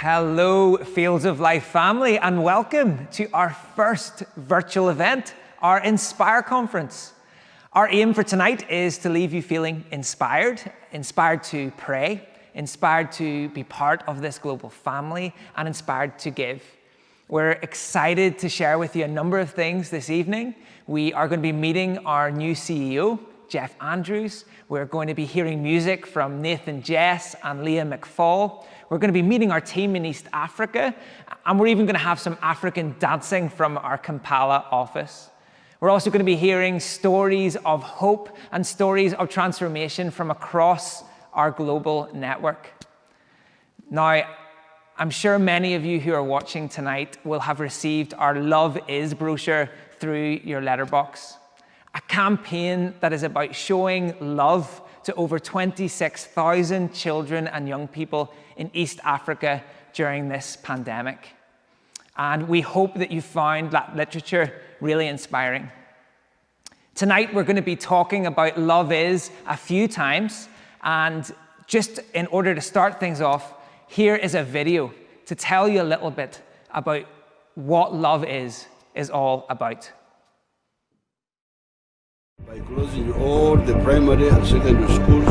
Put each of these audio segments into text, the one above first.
Hello, Fields of Life family, and welcome to our first virtual event, our Inspire Conference. Our aim for tonight is to leave you feeling inspired to pray, inspired to be part of this global family, and inspired to give. We're excited to share with you a number of things this evening. We are going to be meeting our new CEO, Jeff Andrews. We're going to be hearing music from Nathan Jess and Leah McFall. We're going to be meeting our team in East Africa, and we're even going to have some African dancing from our Kampala office. We're also going to be hearing stories of hope and stories of transformation from across our global network. Now, I'm sure many of you who are watching tonight will have received our Love Is brochure through your letterbox, a campaign that is about showing love to over 26,000 children and young people in East Africa during this pandemic. And we hope that you found that literature really inspiring. Tonight, we're going to be talking about Love Is a few times. And just in order to start things off, here is a video to tell you a little bit about what Love Is all about. By closing all the primary and secondary schools,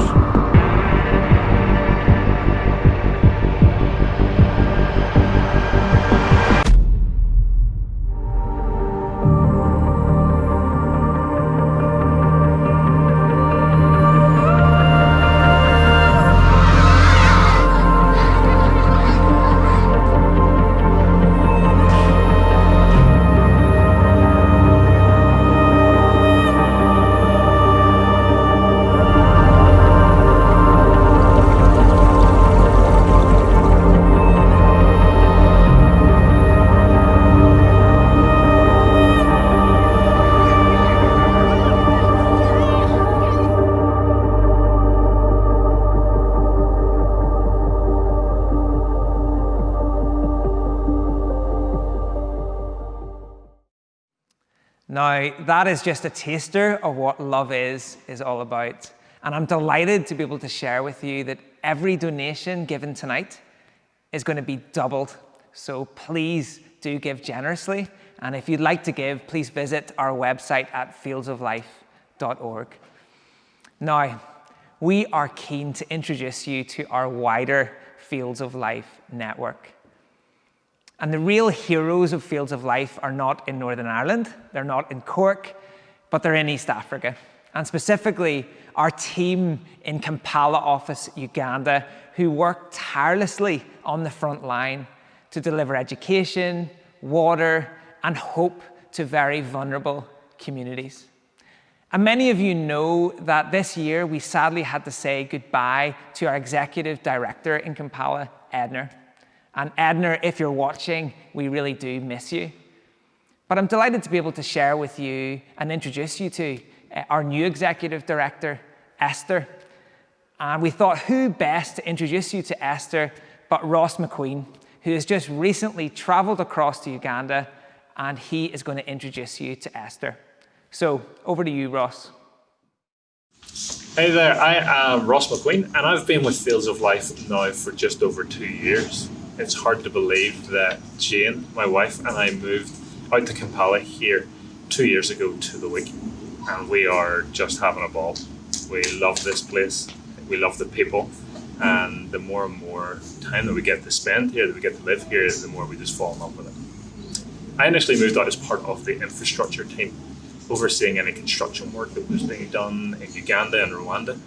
Now, that is just a taster of what Love Is all about. And I'm delighted to be able to share with you that every donation given tonight is going to be doubled. So please do give generously. And if you'd like to give, please visit our website at fieldsoflife.org. Now, we are keen to introduce you to our wider Fields of Life network. And the real heroes of Fields of Life are not in Northern Ireland, they're not in Cork, but they're in East Africa. And specifically, our team in Kampala office, Uganda, who work tirelessly on the front line to deliver education, water, and hope to very vulnerable communities. And many of you know that this year we sadly had to say goodbye to our executive director in Kampala, Edna. And Edna, if you're watching, we really do miss you. But I'm delighted to be able to share with you and introduce you to our new executive director, Esther. And we thought, who best to introduce you to Esther but Ross McQueen, who has just recently traveled across to Uganda, and he is going to introduce you to Esther. So over to you, Ross. Hey there, I am Ross McQueen, and I've been with Fields of Life now for just over 2 years. It's hard to believe that Jane, my wife, and I moved out to Kampala here 2 years ago to the week, and we are just having a ball. We love this place, we love the people, and the more and more time that we get to spend here, that we get to live here, the more we just fall in love with it. I initially moved out as part of the infrastructure team, overseeing any construction work that was being done in Uganda and Rwanda,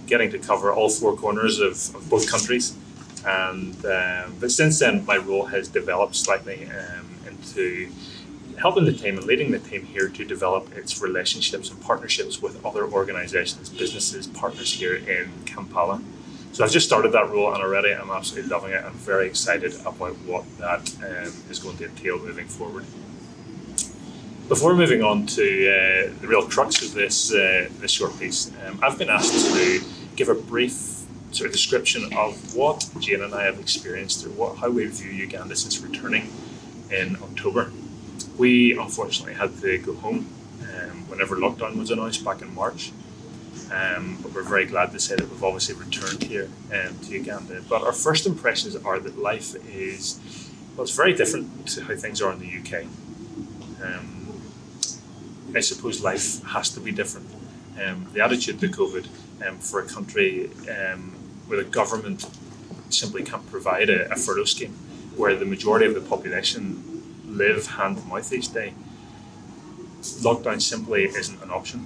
getting to cover all four corners of both countries. But since then, my role has developed slightly into helping the team and leading the team here to develop its relationships and partnerships with other organizations, businesses, partners here in Kampala. So I've just started that role, and already I'm absolutely loving it. I'm very excited about what that is going to entail moving forward. Before moving on to the real crux of this short piece, I've been asked to give a brief sort of description of what Jane and I have experienced or how we view Uganda since returning in October. We unfortunately had to go home whenever lockdown was announced back in March. But we're very glad to say that we've obviously returned here to Uganda. But our first impressions are that life is, well, it's very different to how things are in the UK. I suppose life has to be different. The attitude to COVID for a country where the government simply can't provide a furlough scheme, where the majority of the population live hand to mouth each day, lockdown simply isn't an option.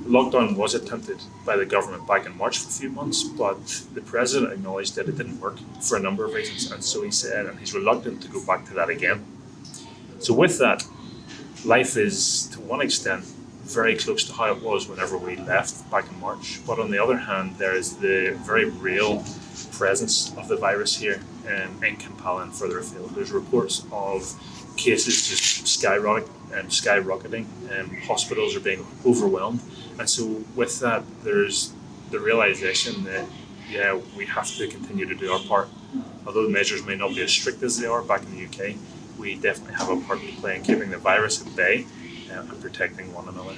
Lockdown was attempted by the government back in March for a few months, but the president acknowledged that it didn't work for a number of reasons, and so he said, and he's reluctant to go back to that again. So with that, life is, to one extent, very close to how it was whenever we left back in March. But on the other hand, there is the very real presence of the virus here in Kampala and further afield. There's reports of cases just skyrocketing. Hospitals are being overwhelmed. And so with that, there's the realization that, yeah, we have to continue to do our part. Although the measures may not be as strict as they are back in the UK, we definitely have a part to play in keeping the virus at bay and protecting one another.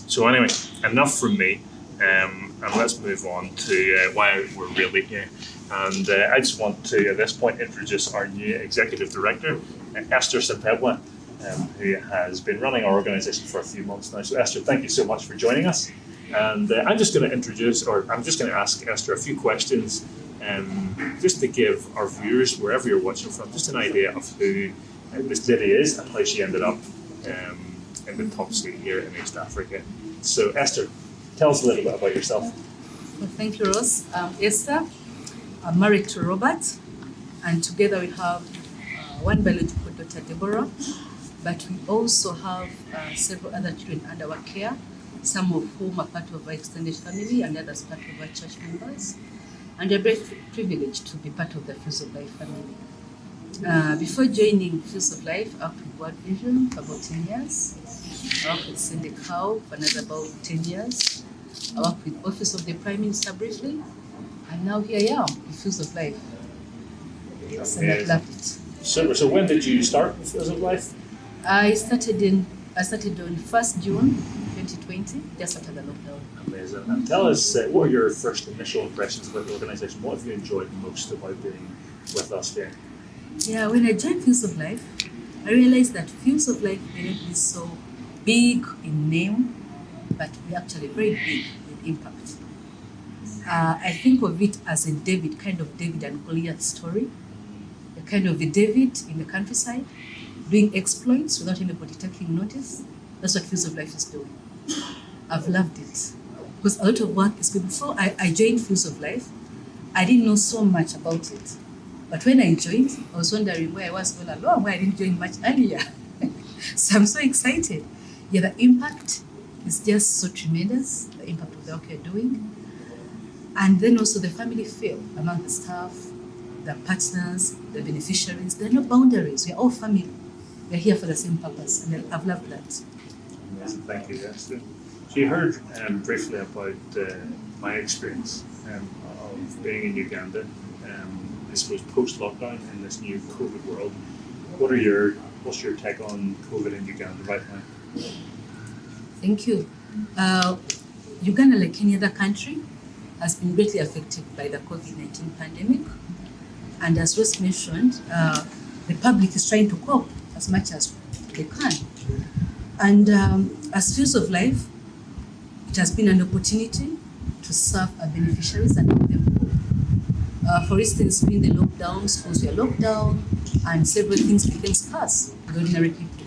So anyway, enough from me, and let's move on to why we're really here. And I just want to, at this point, introduce our new Executive Director, Esther Sepebwa, who has been running our organisation for a few months now. So Esther, thank you so much for joining us. And I'm just going to ask Esther a few questions, just to give our viewers, wherever you're watching from, just an idea of who this lady is and how she ended up in the top seat here in East Africa. So Esther, tell us a little bit about yourself. Well, thank you, Ross. I'm Esther. I'm married to Robert, and together we have one biological daughter, Deborah, but we also have several other children under our care, some of whom are part of our extended family and others part of our church members. And we're very privileged to be part of the Fields of Life family. Before joining Fields of Life, I worked with World Vision for about 10 years. I worked with Send a Cow for another about 10 years. I worked with Office of the Prime Minister briefly, and now here I am, with Fields of Life. Yes, and I loved it. So when did you start with Fields of Life? I started on 1st June 2020, just after the lockdown. Amazing. And tell us, what are your first initial impressions about the organisation? What have you enjoyed most about being with us here? Yeah, when I joined Fields of Life, I realized that Fields of Life may not be so big in name, but we're actually very big in impact. I think of it as a kind of David and Goliath story, a kind of a David in the countryside, doing exploits without anybody taking notice. That's what Fields of Life is doing. I've loved it because a lot of work is good. Before I joined Fields of Life, I didn't know so much about it. But when I joined, I was wondering where I was all along, why I didn't join much earlier. So I'm so excited. Yeah, the impact is just so tremendous, the impact of the work you're doing. And then also the family feel among the staff, the partners, the beneficiaries. There are no boundaries. We're all family. We're here for the same purpose. And I've loved that. Amazing. Thank you, Esther. So you heard briefly about my experience of being in Uganda, I suppose post-lockdown in this new COVID world. What's your take on COVID in Uganda right now? Thank you. Uganda, like any other country, has been greatly affected by the COVID-19 pandemic. And as Ross mentioned, the public is trying to cope as much as they can. And as Fields of Life, it has been an opportunity to serve our beneficiaries and help them cope. For instance, during the lockdown, schools were locked down, and several things became scarce with ordinary people.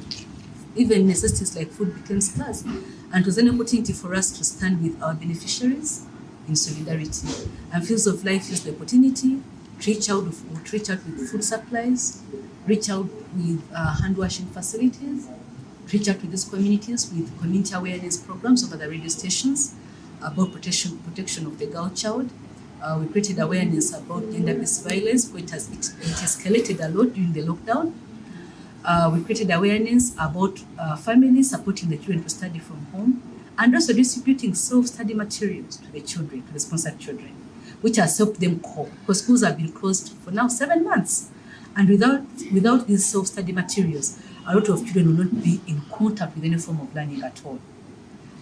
Even necessities like food became scarce. And it was an opportunity for us to stand with our beneficiaries in solidarity. And Fields of Life used the opportunity to reach out with food supplies, reach out with hand washing facilities, reach out to these communities with community awareness programs over the radio stations about protection of the girl child. We created awareness about gender-based violence, because it escalated a lot during the lockdown. We created awareness about families supporting the children to study from home, and also distributing self-study materials to the children, to the sponsored children, which has helped them cope, because schools have been closed for now 7 months. And without these self-study materials, a lot of children will not be in contact with any form of learning at all.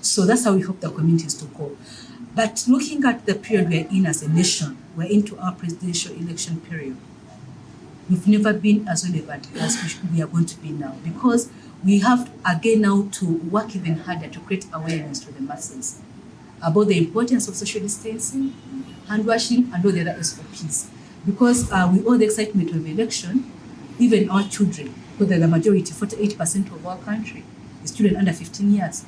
So that's how we hope the communities to go. But looking at the period we're in as a nation, we're into our presidential election period. We've never been as relevant as we are going to be now, because we have again now to work even harder to create awareness to the masses about the importance of social distancing, hand washing, and all the other SOPs. Because with all the excitement of election, even our children, because the majority, 48% of our country, is children under 15 years.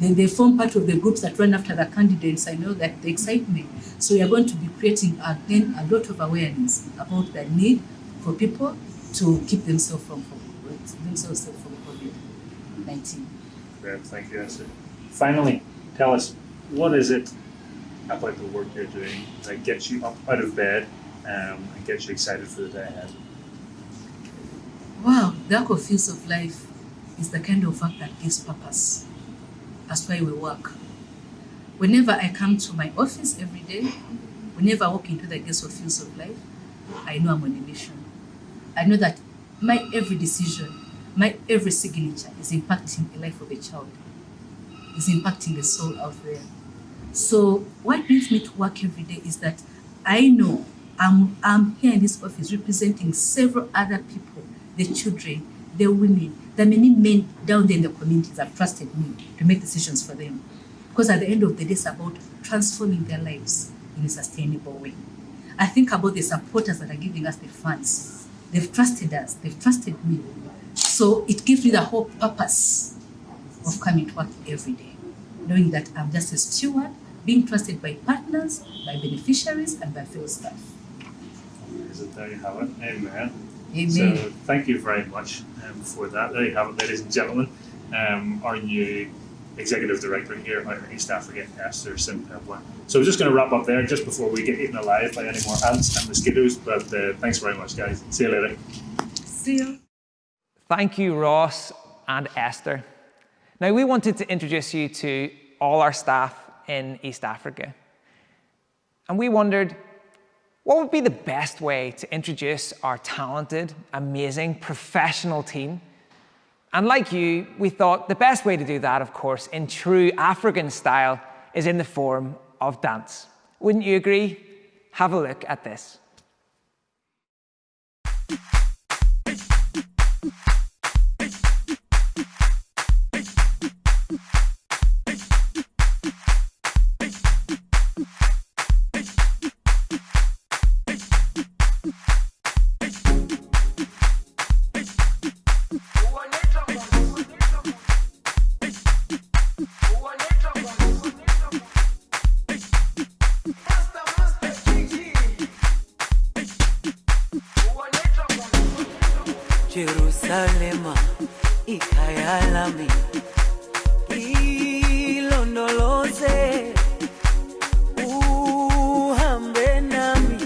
They form part of the groups that run after the candidates. I know that the excitement. So we are going to be creating again a lot of awareness about the need for people to keep themselves from COVID-19. Great, thank you, Esther. Finally, tell us, what is it about the work you're doing that gets you up out of bed and gets you excited for the day ahead? Wow, the Echo Fields of Life is the kind of work that gives purpose. That's why we work. Whenever I come to my office every day, whenever I walk into the gates of Fields of Life, I know I'm on a mission. I know that my every decision, my every signature is impacting the life of a child, is impacting the soul out there. So what brings me to work every day is that I know I'm here in this office representing several other people, the children, the women, the many men down there in the communities have trusted me to make decisions for them. Because at the end of the day, it's about transforming their lives in a sustainable way. I think about the supporters that are giving us the funds. They've trusted us, they've trusted me. So it gives me the whole purpose of coming to work every day, knowing that I'm just a steward, being trusted by partners, by beneficiaries, and by field staff. So there you have it. Amen. Amen. So thank you very much for that. There you have it, ladies and gentlemen. Our new Executive Director here out in East Africa, Esther Simpebwa. So we're just going to wrap up there just before we get eaten alive by any more ants and mosquitoes. But thanks very much, guys. See you later. See you. Thank you, Ross and Esther. Now, we wanted to introduce you to all our staff in East Africa. And we wondered, what would be the best way to introduce our talented, amazing, professional team? And like you, we thought the best way to do that, of course, in true African style, is in the form of dance. Wouldn't you agree? Have a look at this. Jerusalema ikhaya lami ilondoloze uhambe nami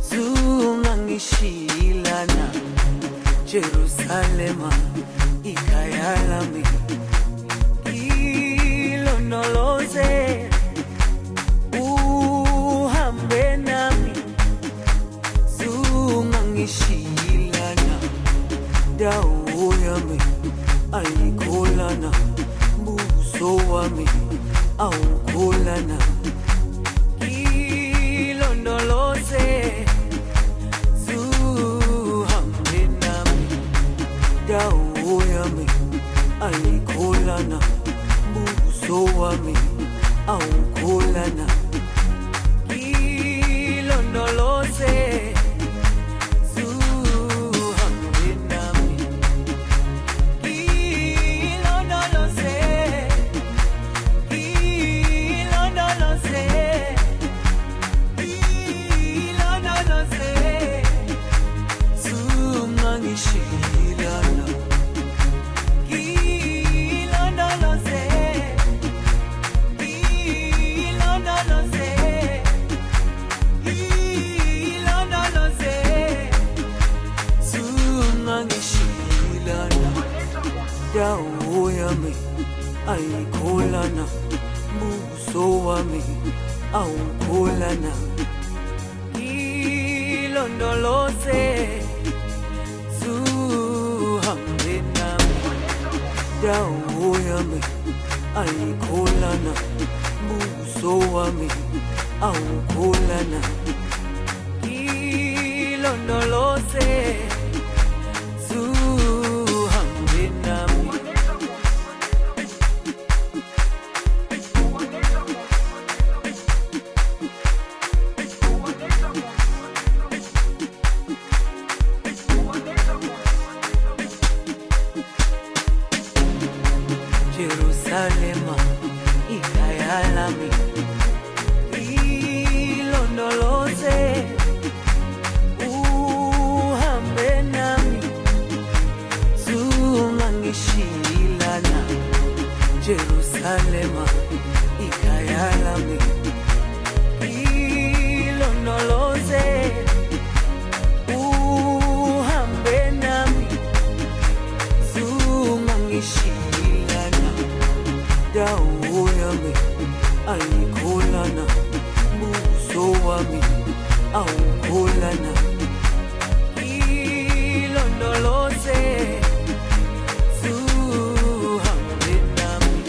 zungangishilana Jerusalema ikhaya lami ilondoloze uhambe nami zungangishilana dawo yami ayikholana buso wami awukholana ilondoloze zuhambe nami dawo yami ayikholana buso wami awukholana ilondoloze dawo yami ayikholana buso wami awukholana ilondoloze zuhambe nami dawo yami ayikholana buso wami awukholana ilondoloze zuhambe nami Jerusalema ikhaya lami ilondoloze uhambe nami zungangishilana Jerusalema ikhaya lami ilondoloze uhambe nami zungangishilana dawo yami ayikholana buso wami awukholana ilondoloze zuhambe nami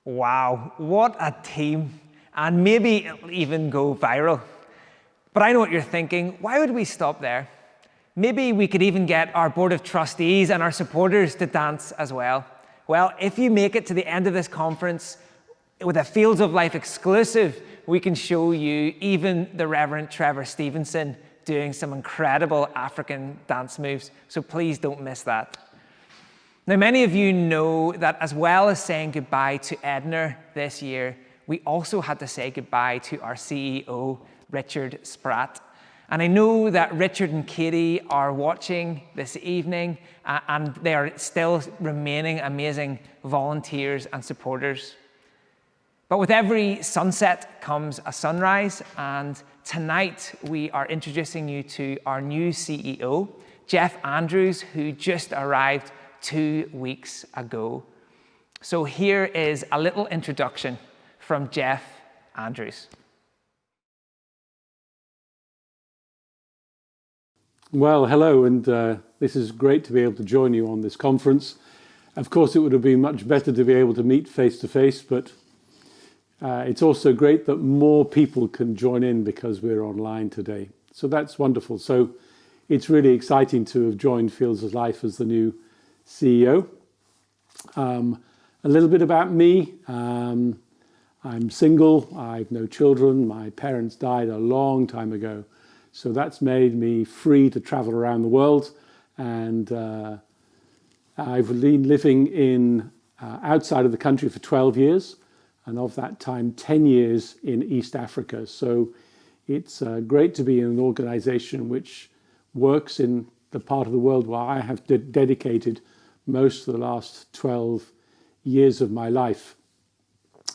Wow, what a team. And maybe it'll even go viral. But I know what you're thinking. Why would we stop there? Maybe we could even get our board of trustees and our supporters to dance as well. Well, if you make it to the end of this conference with a Fields of Life exclusive, we can show you even the Reverend Trevor Stevenson doing some incredible African dance moves. So please don't miss that. Now, many of you know that as well as saying goodbye to Edna this year, we also had to say goodbye to our CEO, Richard Spratt. And I know that Richard and Katie are watching this evening, and they are still remaining amazing volunteers and supporters. But with every sunset comes a sunrise, and tonight we are introducing you to our new CEO, Jeff Andrews, who just arrived 2 weeks ago. So here is a little introduction from Jeff Andrews. Well, hello, and this is great to be able to join you on this conference. Of course, it would have been much better to be able to meet face to face, but it's also great that more people can join in because we're online today. So that's wonderful. So it's really exciting to have joined Fields of Life as the new CEO. A little bit about me. I'm single. I've no children. My parents died a long time ago. So that's made me free to travel around the world. And I've been living in outside of the country for 12 years. And of that time, 10 years in East Africa. So it's great to be in an organization which works in the part of the world where I have dedicated most of the last 12 years of my life.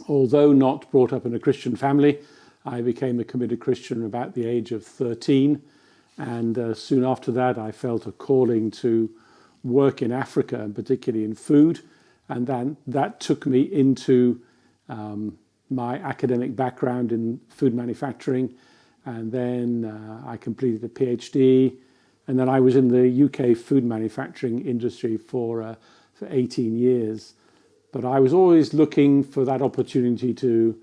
Although not brought up in a Christian family, I became a committed Christian about the age of 13. And soon after that, I felt a calling to work in Africa, and particularly in food. And then that took me into my academic background in food manufacturing. And then I completed a PhD. And then I was in the UK food manufacturing industry for 18 years. But I was always looking for that opportunity to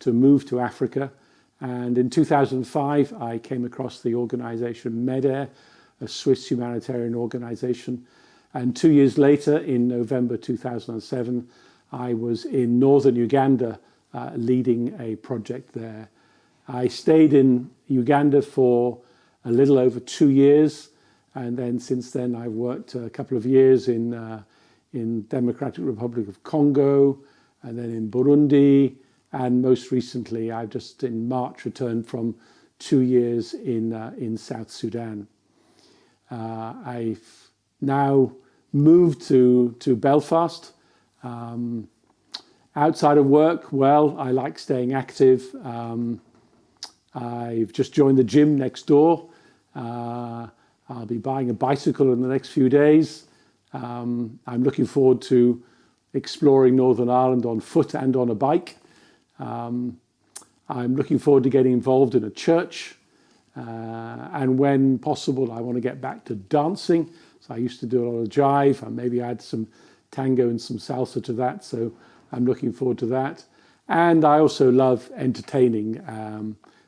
move to Africa. And in 2005, I came across the organization MEDAIR, a Swiss humanitarian organization. And 2 years later, in November 2007, I was in northern Uganda leading a project there. I stayed in Uganda for a little over 2 years. And then since then, I've worked a couple of years in Democratic Republic of Congo, and then in Burundi. And most recently, I've just in March returned from 2 years in South Sudan. I've now moved to Belfast, Outside of work, well, I like staying active. I've just joined the gym next door. I'll be buying a bicycle in the next few days. I'm looking forward to exploring Northern Ireland on foot and on a bike. I'm looking forward to getting involved in a church. And when possible, I want to get back to dancing. So I used to do a lot of jive, and maybe add some tango and some salsa to that. So I'm looking forward to that. And I also love entertaining.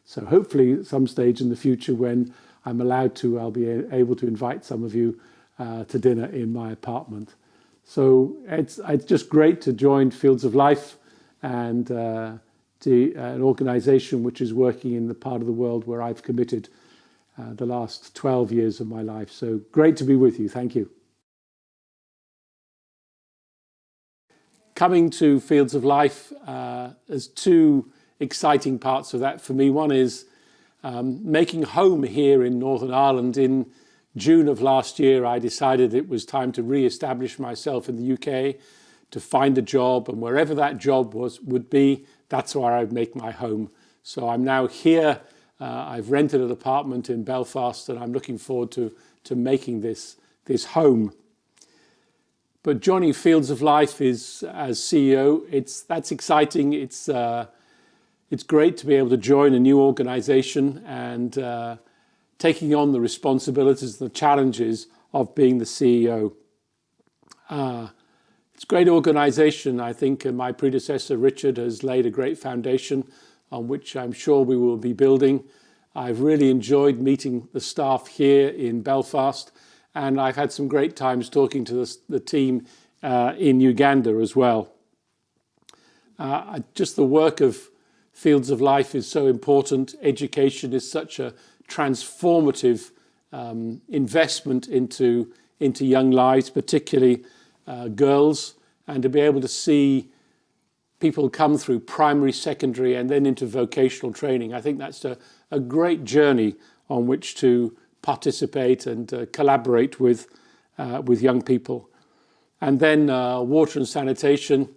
So hopefully at some stage in the future when I'm allowed to, I'll be able to invite some of you to dinner in my apartment. So it's just great to join Fields of Life and to an organisation which is working in the part of the world where I've committed the last 12 years of my life. So great to be with you. Thank you. Coming to Fields of Life, there's two exciting parts of that for me. One is making home here in Northern Ireland. In June of last year, I decided it was time to re-establish myself in the UK, to find a job, and wherever that job would be, that's where I'd make my home. So I'm now here. I've rented an apartment in Belfast, and I'm looking forward to making this home. But joining Fields of Life is as CEO. That's exciting. It's great to be able to join a new organisation and taking on the responsibilities and the challenges of being the CEO. It's a great organisation. I think my predecessor, Richard, has laid a great foundation on which I'm sure we will be building. I've really enjoyed meeting the staff here in Belfast, and I've had some great times talking to the team in Uganda as well. Just the work of Fields of Life is so important. Education is such a transformative investment into young lives, particularly girls, and to be able to see people come through primary, secondary, and then into vocational training. I think that's a great journey on which to participate and collaborate with young people. And then water and sanitation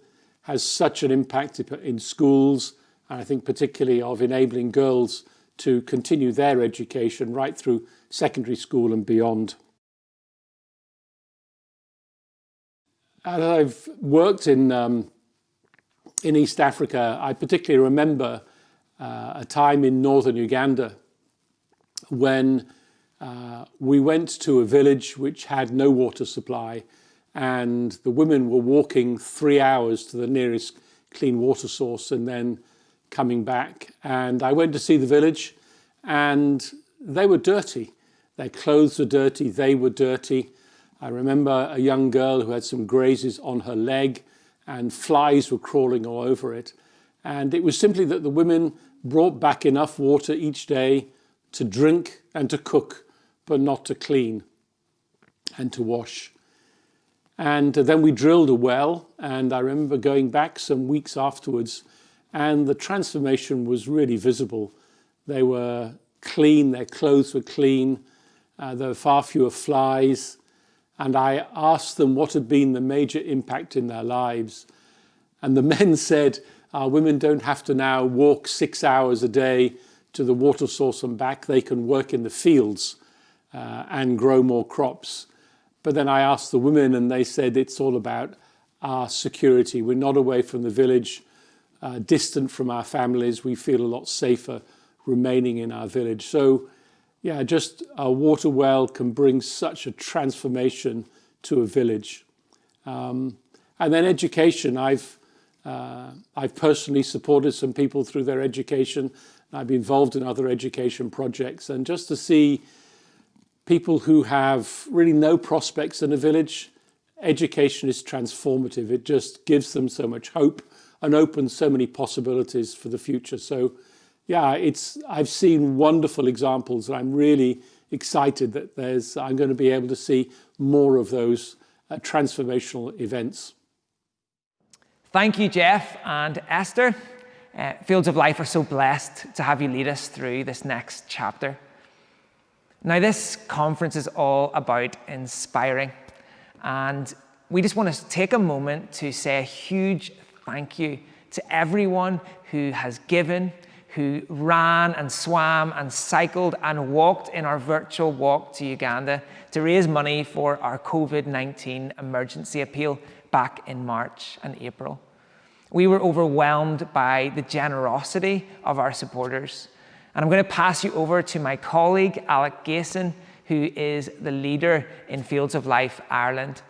has such an impact in schools, and I think particularly of enabling girls to continue their education right through secondary school and beyond. As I've worked in East Africa, I particularly remember a time in northern Uganda when we went to a village which had no water supply, and the women were walking 3 hours to the nearest clean water source and then coming back. And I went to see the village, and they were dirty. Their clothes were dirty, they were dirty. I remember a young girl who had some grazes on her leg, and flies were crawling all over it. And it was simply that the women brought back enough water each day to drink and to cook, but not to clean and to wash. And then we drilled a well, and I remember going back some weeks afterwards, and the transformation was really visible. They were clean, their clothes were clean, there were far fewer flies, and I asked them what had been the major impact in their lives. And the men said, our women don't have to now walk 6 hours a day to the water source and back. They can work in the fields and grow more crops. But then I asked the women, and they said it's all about our security. We're not away from the village, distant from our families. We feel a lot safer remaining in our village. So yeah, just a water well can bring such a transformation to a village. And then education. I've personally supported some people through their education. I've been involved in other education projects, and just to see people who have really no prospects in a village, education is transformative. It just gives them so much hope and opens so many possibilities for the future. So yeah, I've seen wonderful examples, and I'm really excited that I'm going to be able to see more of those transformational events. Thank you, Jeff and Esther. Fields of Life are so blessed to have you lead us through this next chapter. Now, this conference is all about inspiring, and we just want to take a moment to say a huge thank you to everyone who has given, who ran and swam and cycled and walked in our virtual walk to Uganda to raise money for our COVID-19 emergency appeal back in March and April. We were overwhelmed by the generosity of our supporters. And I'm going to pass you over to my colleague, Alec Gason, who is the leader in Fields of Life Ireland.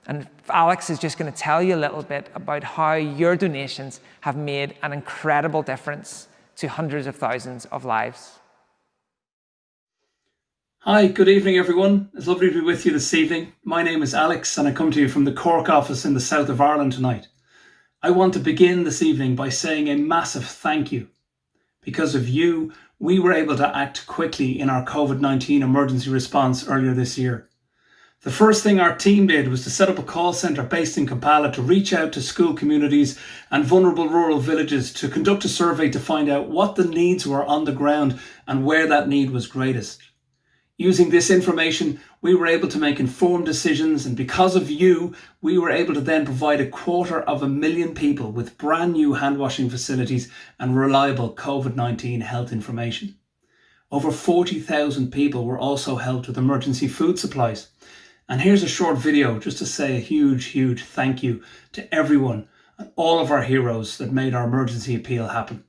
And Alex is just going to tell you a little bit about how your donations have made an incredible difference to hundreds of thousands of lives. Hi, good evening everyone. It's lovely to be with you this evening. My name is Alex and I come to you from the Cork office in the south of Ireland tonight. I want to begin this evening by saying a massive thank you. Because of you, we were able to act quickly in our COVID-19 emergency response earlier this year. The first thing our team did was to set up a call centre based in Kampala to reach out to school communities and vulnerable rural villages to conduct a survey to find out what the needs were on the ground and where that need was greatest. Using this information, we were able to make informed decisions, and because of you, we were able to then provide 250,000 people with brand new hand washing facilities and reliable COVID-19 health information. Over 40,000 people were also helped with emergency food supplies. And here's a short video just to say a huge thank you to everyone and all of our heroes that made our emergency appeal happen.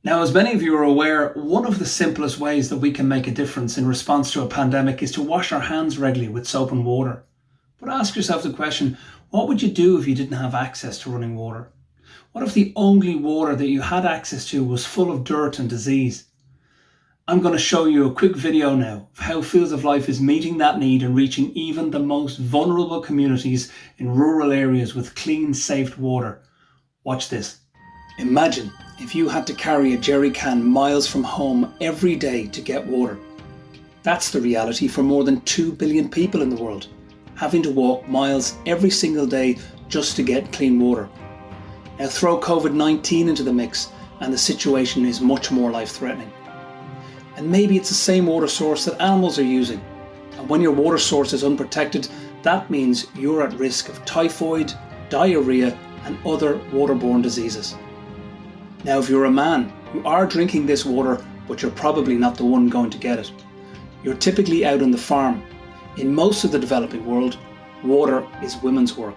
Now, as many of you are aware, one of the simplest ways that we can make a difference in response to a pandemic is to wash our hands regularly with soap and water. But ask yourself the question, what would you do if you didn't have access to running water? What if the only water that you had access to was full of dirt and disease? I'm going to show you a quick video now of how Fields of Life is meeting that need and reaching even the most vulnerable communities in rural areas with clean, safe water. Watch this. Imagine if you had to carry a jerry can miles from home every day to get water. That's the reality for more than 2 billion people in the world, having to walk miles every single day just to get clean water. Now throw COVID-19 into the mix and the situation is much more life-threatening. And maybe it's the same water source that animals are using. And when your water source is unprotected, that means you're at risk of typhoid, diarrhea, and other waterborne diseases. Now, if you're a man, you are drinking this water, but you're probably not the one going to get it. You're typically out on the farm. In most of the developing world, water is women's work.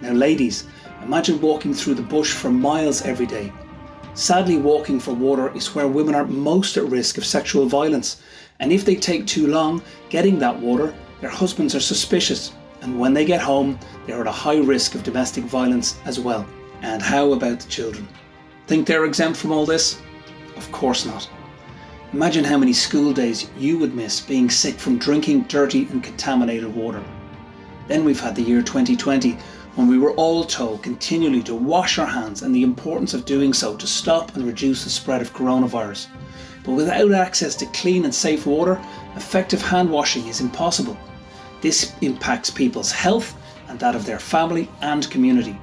Now ladies, imagine walking through the bush for miles every day. Sadly, walking for water is where women are most at risk of sexual violence, and if they take too long getting that water, their husbands are suspicious, and when they get home, they are at a high risk of domestic violence as well. And how about the children? Think they're exempt from all this? Of course not. Imagine how many school days you would miss being sick from drinking dirty and contaminated water. Then we've had the year 2020, when we were all told continually to wash our hands and the importance of doing so to stop and reduce the spread of coronavirus. But without access to clean and safe water, effective hand washing is impossible. This impacts people's health and that of their family and community.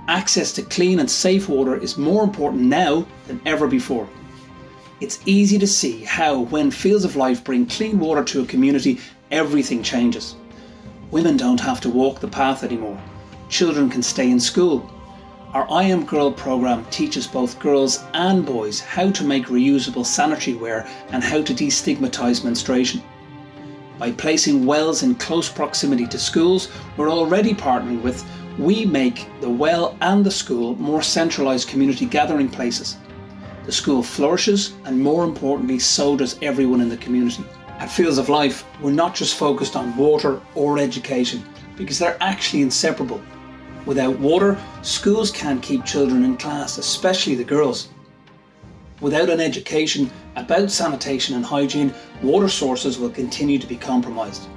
Access to clean and safe water is more important now than ever before. It's easy to see how, when Fields of Life bring clean water to a community, everything changes. Women don't have to walk the path anymore. Children can stay in school. Our I Am Girl programme teaches both girls and boys how to make reusable sanitary ware and how to destigmatise menstruation. By placing wells in close proximity to schools, we're already partnering with We Make the well and the school more centralised community gathering places. The school flourishes, and more importantly, so does everyone in the community. At Fields of Life, we're not just focused on water or education, because they're actually inseparable. Without water, schools can't keep children in class, especially the girls. Without an education about sanitation and hygiene, water sources will continue to be compromised.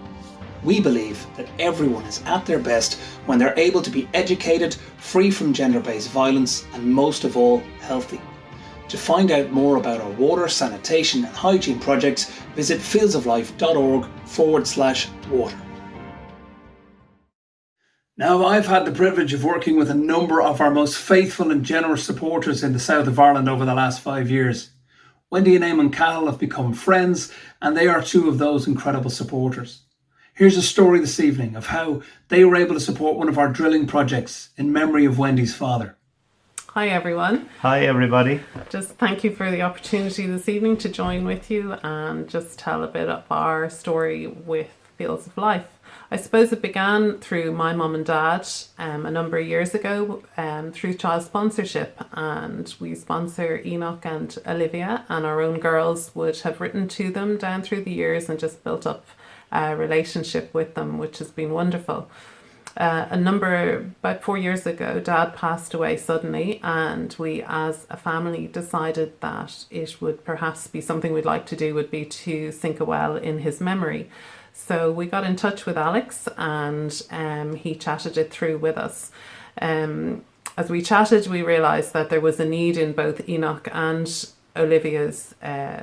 We believe that everyone is at their best when they're able to be educated, free from gender-based violence, and most of all, healthy. To find out more about our water, sanitation and hygiene projects, visit fieldsoflife.org/water. Now, I've had the privilege of working with a number of our most faithful and generous supporters in the south of Ireland over the last 5 years. Wendy and Eamon Cahill have become friends, and they are two of those incredible supporters. Here's a story this evening of how they were able to support one of our drilling projects in memory of Wendy's father. Hi everyone. Hi everybody. Just thank you for the opportunity this evening to join with you and just tell a bit of our story with Fields of Life. I suppose it began through my mum and dad a number of years ago through child sponsorship, and we sponsor Enoch and Olivia, and our own girls would have written to them down through the years and just built up a relationship with them, which has been wonderful. About 4 years ago, Dad passed away suddenly, and we as a family decided that it would perhaps be something we'd like to do would be to sink a well in his memory. So we got in touch with Alex, and he chatted it through with us. As we chatted, we realised that there was a need in both Enoch and Olivia's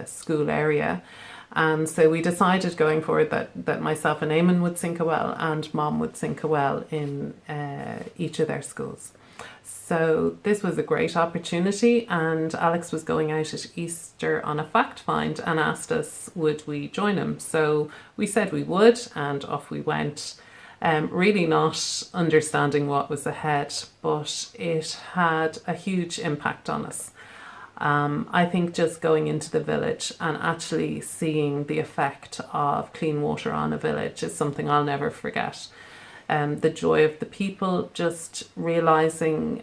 school area. And so we decided going forward that myself and Eamon would sink a well and Mom would sink a well in each of their schools. So this was a great opportunity, and Alex was going out at Easter on a fact find and asked us would we join him. So we said we would, and off we went. Really not understanding what was ahead, but it had a huge impact on us. I think just going into the village and actually seeing the effect of clean water on a village is something I'll never forget. The joy of the people, just realising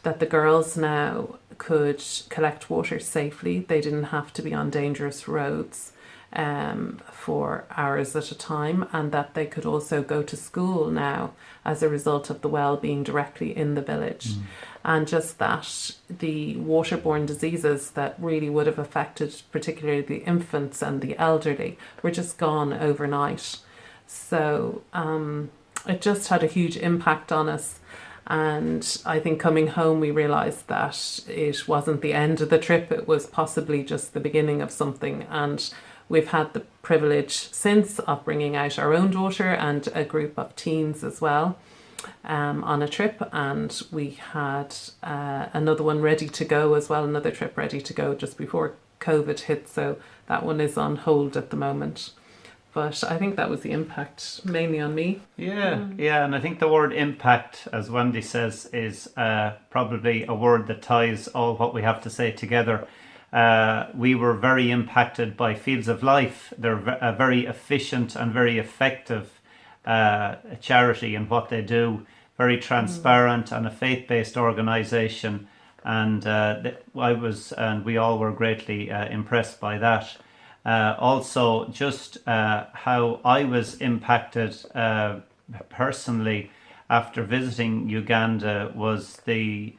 that the girls now could collect water safely. They didn't have to be on dangerous roads for hours at a time, and that they could also go to school now as a result of the well being directly in the village. And just that the waterborne diseases that really would have affected particularly the infants and the elderly were just gone overnight. So it just had a huge impact on us. And I think coming home, we realised that it wasn't the end of the trip. It was possibly just the beginning of something. And we've had the privilege since of bringing out our own daughter and a group of teens as well on a trip. And we had another one ready to go as well, another trip ready to go just before COVID hit. So that one is on hold at the moment. But I think that was the impact mainly on me. Yeah, and I think the word impact, as Wendy says, is probably a word that ties all what we have to say together. we were very impacted by Fields of Life. They're a very efficient and very effective charity in what they do, very transparent and a faith-based organisation. And we all were greatly impressed by that. Also, just how I was impacted personally after visiting Uganda was the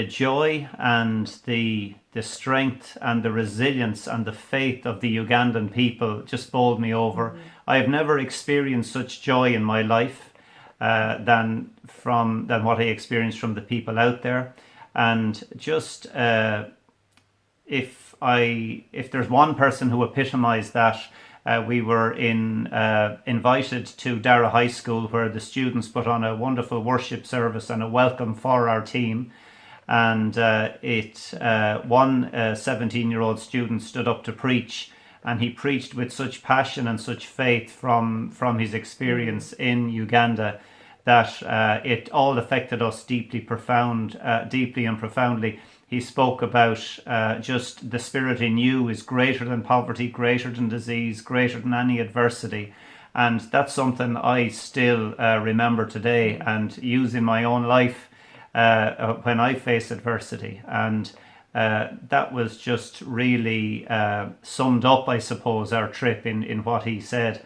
joy and the strength and the resilience and the faith of the Ugandan people just bowled me over. I have never experienced such joy in my life than what I experienced from the people out there. And just if there's one person who epitomized that, we were invited to Dara High School, where the students put on a wonderful worship service and a welcome for our team. And one 17-year-old student stood up to preach, and he preached with such passion and such faith from his experience in Uganda that it all affected us deeply and profoundly. He spoke about just the spirit in you is greater than poverty, greater than disease, greater than any adversity. And that's something I still remember today and use in my own life when I face adversity. And that was just really summed up, I suppose, our trip in what he said.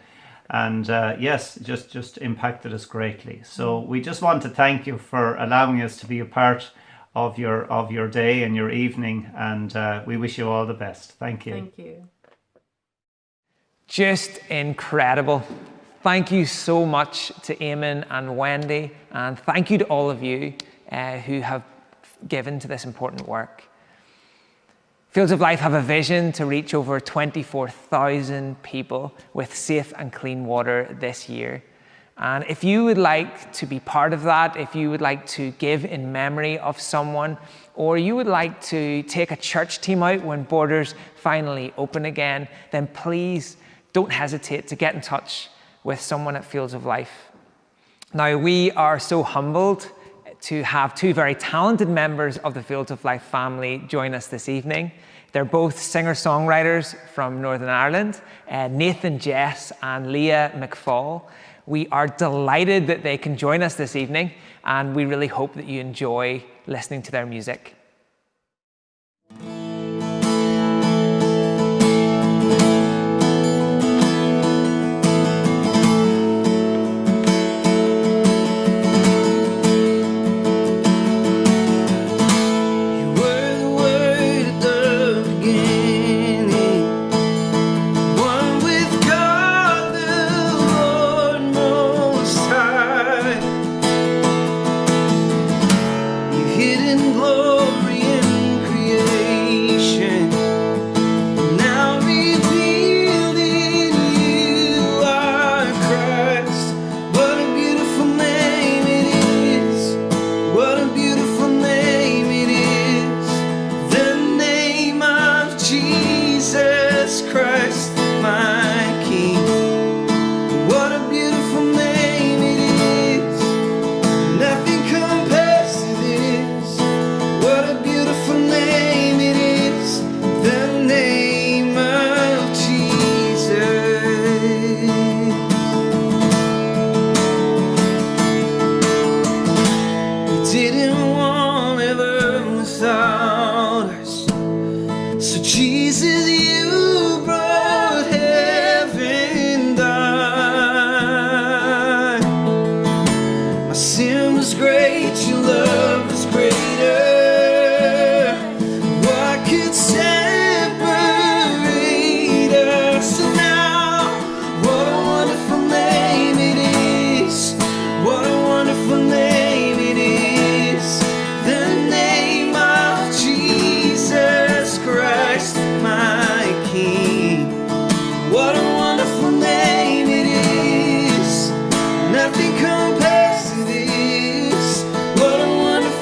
And yes, just impacted us greatly. So we just want to thank you for allowing us to be a part of your day and your evening, and we wish you all the best. Thank you. Thank you. Just incredible. Thank you so much to Eamon and Wendy, and thank you to all of you who have given to this important work. Fields of Life have a vision to reach over 24,000 people with safe and clean water this year. And if you would like to be part of that, if you would like to give in memory of someone, or you would like to take a church team out when borders finally open again, then please don't hesitate to get in touch with someone at Fields of Life. Now, we are so humbled to have two very talented members of the Fields of Life family join us this evening. They're both singer-songwriters from Northern Ireland, Nathan Jess and Leah McFall. We are delighted that they can join us this evening, and we really hope that you enjoy listening to their music. Nothing compares to this. What a wonderful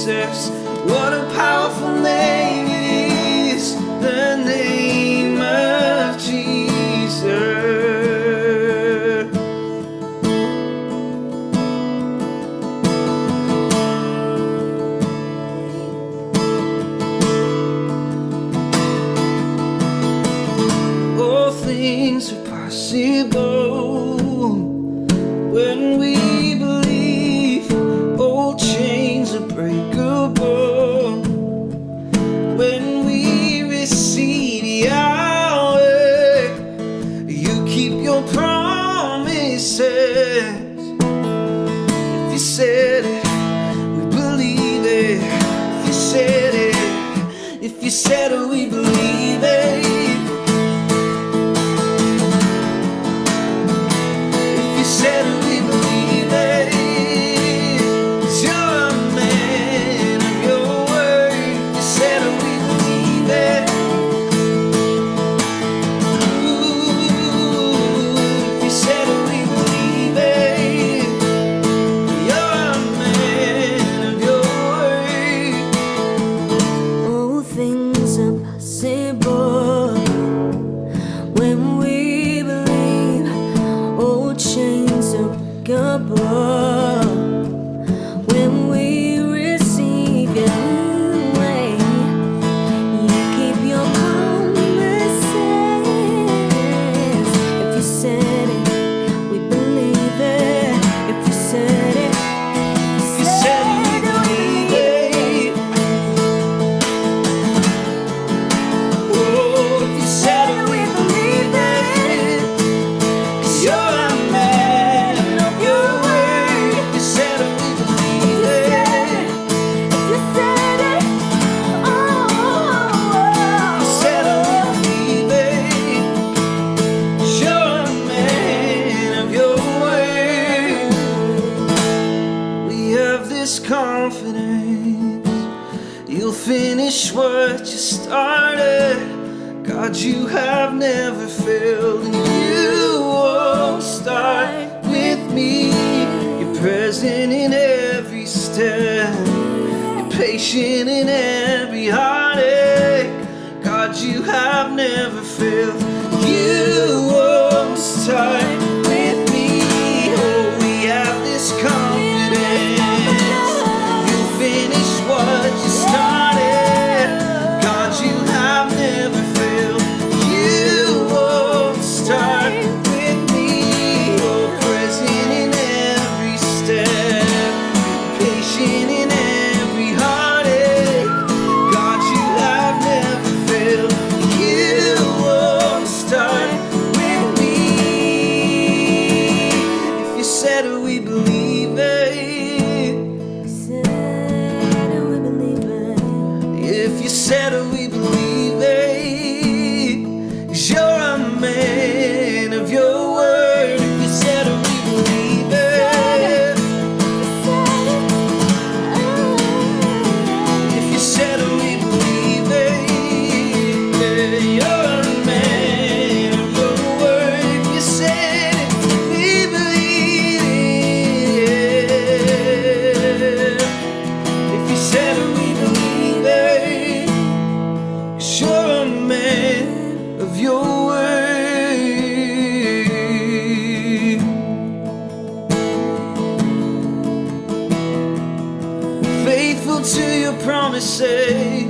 Jesus. What a powerful name it is, the name of Jesus. All things are possible when we believe. Old chains are breakable when we receive Yahweh. You keep your promises. If you said it, we believe it. If you said it, if you said it, we believe it. Said we believe it. 'Cause you're a man of your word. You said we believe it. Ooh, if you said we believe it. You're a man of your word. All things are possible when we believe. Old chains are breakable when we receive your way. You keep your promises. If you said it, we believe it. If you said it, if you said it, we believe it. Oh, if you said it, we believe it. 'Cause you're a man of your word. If you said it, we believe it. If you said it, oh, if you said it, we believe it. 'Cause you're a man of your word. We have this confidence. You'll finish what you started. God, you have never failed, and you won't start with me. You're present in every step. You're patient in every heartache. God, you have never failed. You won't start with me. Oh, we have this confidence. You'll finish what you started. God, you have never failed. You won't start with me. Oh, present in every step, patient in every heartache. God, you have never failed. You won't start with me. If you said it, we believe it. If you said it, we believe it. 'Cause you're a man of your word. If you said it, we believe it. If you said it, we believe it. You're a man of your word. If you said it, we believe it. If you said it, we believe it. 'Cause you're a man of your word. Faithful to your promises.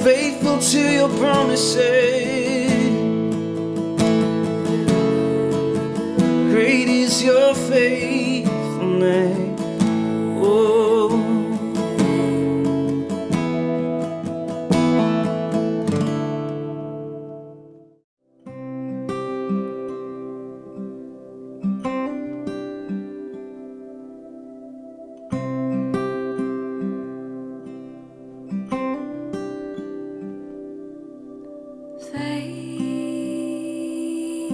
Faithful to your promises. Great is your faithfulness. Oh.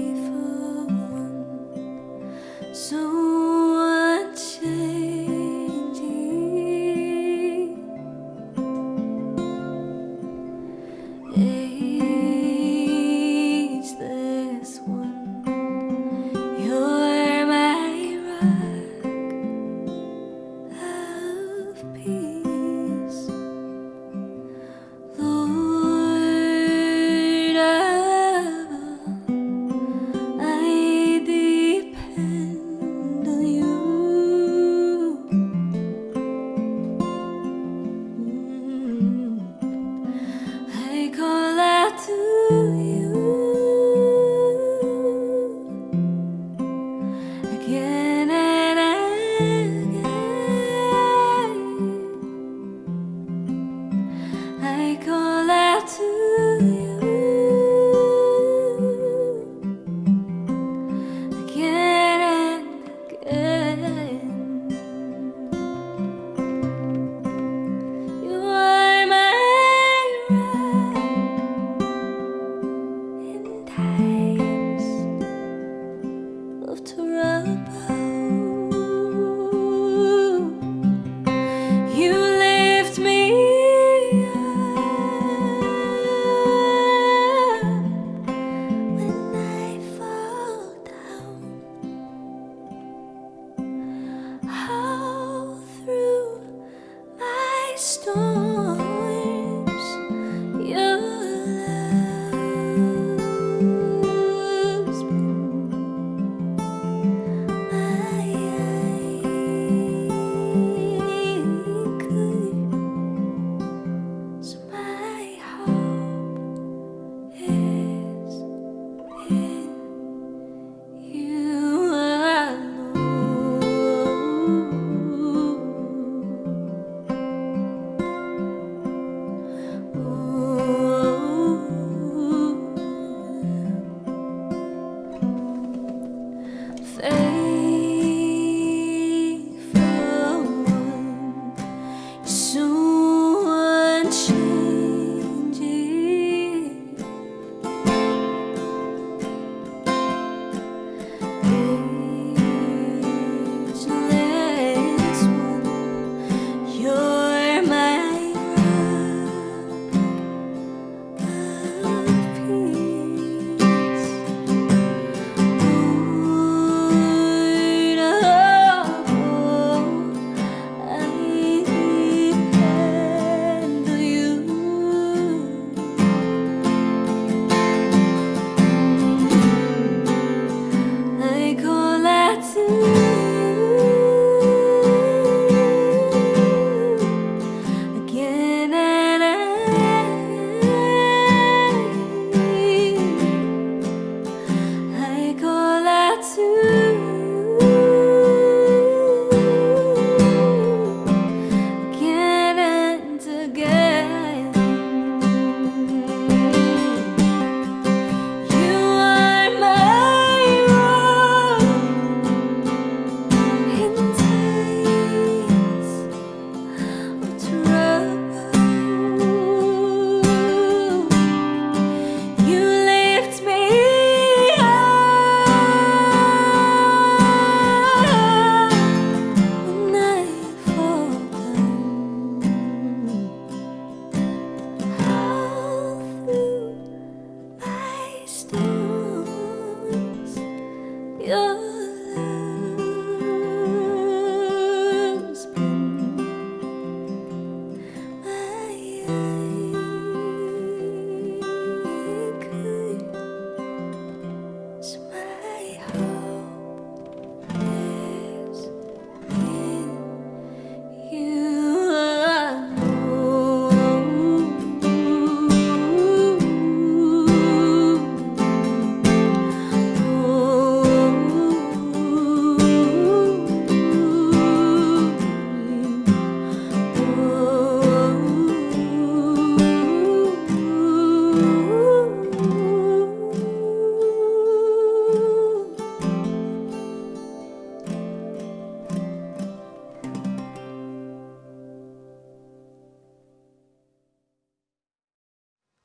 Faithful one, so unchanging. Ageless one, you're my rock.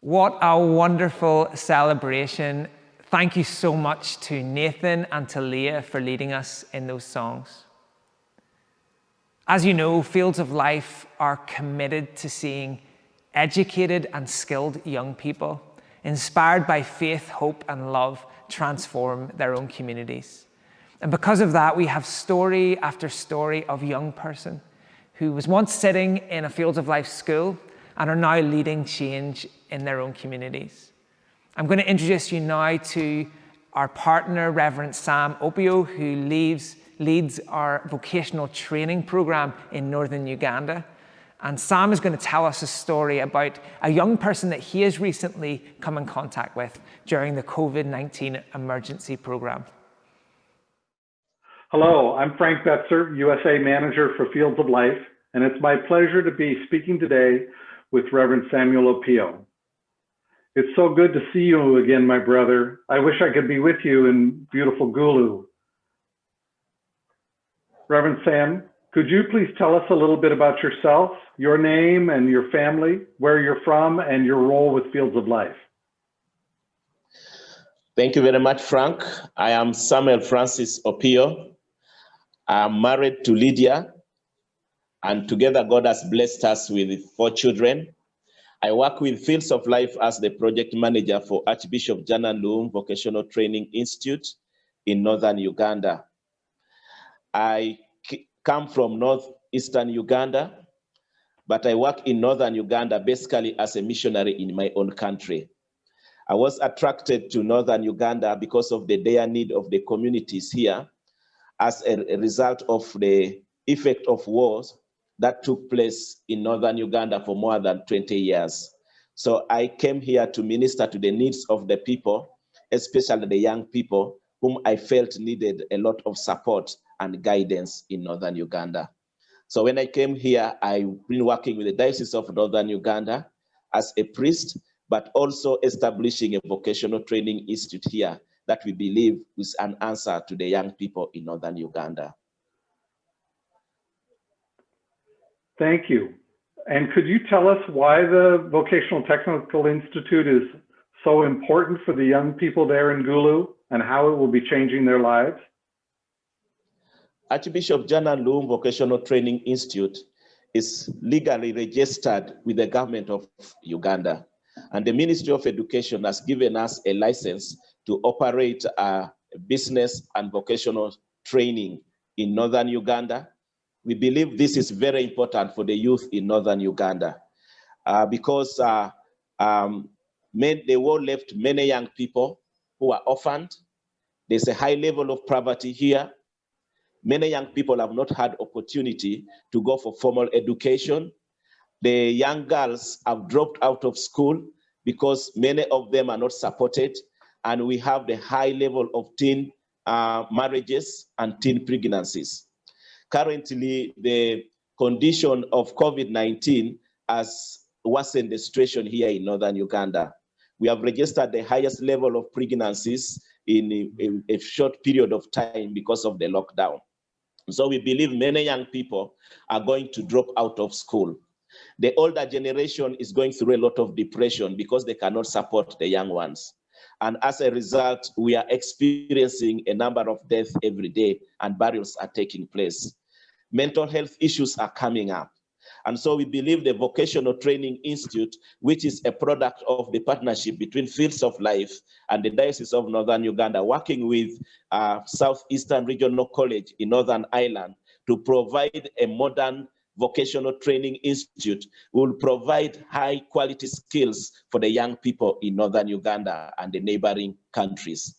What a wonderful celebration. Thank you so much to Nathan and to Leah for leading us in those songs. As you know, Fields of Life are committed to seeing educated and skilled young people, inspired by faith, hope, and love, transform their own communities. And because of that, we have story after story of a young person who was once sitting in a Fields of Life school and are now leading change in their own communities. I'm going to introduce you now to our partner, Reverend Sam Opio, who leads our vocational training program in northern Uganda. And Sam is going to tell us a story about a young person that he has recently come in contact with during the COVID-19 emergency program. Hello, I'm Frank Betzer, USA Manager for Fields of Life, and it's my pleasure to be speaking today with Reverend Samuel Opio. It's so good to see you again, my brother. I wish I could be with you in beautiful Gulu. Reverend Sam, could you please tell us a little bit about yourself, your name and your family, where you're from, and your role with Fields of Life? Thank you very much, Frank. I am Samuel Francis Opio. I am married to Lydia, and together God has blessed us with 4 children. I work with Fields of Life as the project manager for Archbishop Jana Loom Vocational Training Institute in northern Uganda. I come from northeastern Uganda, but I work in northern Uganda basically as a missionary in my own country. I was attracted to northern Uganda because of the dire need of the communities here as a result of the effect of wars that took place in northern Uganda for more than 20 years. So I came here to minister to the needs of the people, especially the young people, whom I felt needed a lot of support and guidance in northern Uganda. So when I came here, I've been working with the Diocese of Northern Uganda as a priest, but also establishing a vocational training institute here that we believe is an answer to the young people in northern Uganda. Thank you. And could you tell us why the Vocational Technical Institute is so important for the young people there in Gulu and how it will be changing their lives? Archbishop Jana Loom Vocational Training Institute is legally registered with the government of Uganda. And the Ministry of Education has given us a license to operate a business and vocational training in northern Uganda. We believe this is very important for the youth in northern Uganda because the war left many young people who are orphaned. There's a high level of poverty here. Many young people have not had opportunity to go for formal education. The young girls have dropped out of school because many of them are not supported. And we have the high level of teen marriages and teen pregnancies. Currently, the condition of COVID-19 has worsened the situation here in northern Uganda. We have registered the highest level of pregnancies in a short period of time because of the lockdown. So we believe many young people are going to drop out of school. The older generation is going through a lot of depression because they cannot support the young ones. And as a result, we are experiencing a number of deaths every day and burials are taking place. Mental health issues are coming up. And so we believe the Vocational Training Institute, which is a product of the partnership between Fields of Life and the Diocese of Northern Uganda, working with Southeastern Regional College in Northern Ireland to provide a modern vocational training institute, will provide high quality skills for the young people in Northern Uganda and the neighboring countries.